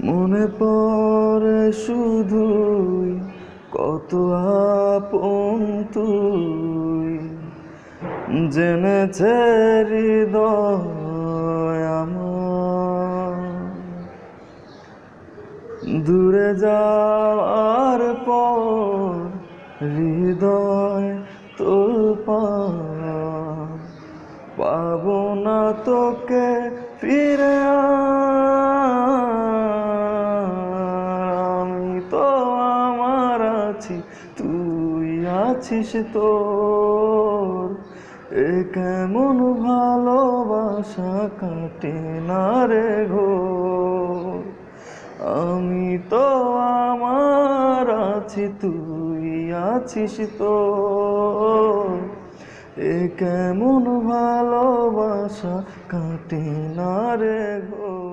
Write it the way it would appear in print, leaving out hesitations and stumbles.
মনে পড়ে শুধুই কত আপন তুই, জেনেছে হৃদয় আমার। দূরে যাওয়ার পর হৃদয় তোলপাড়, পাবো না তোকে ফিরে। আমি তো আমার আছি, তুই আছিস তোর। এ কেমন ভালোবাসা কাটে না রে ঘোর। আমি তো আমার আছি, তুই আছিস তোর। এ কেমন ভালোবাসা কাটে না রে ঘোর।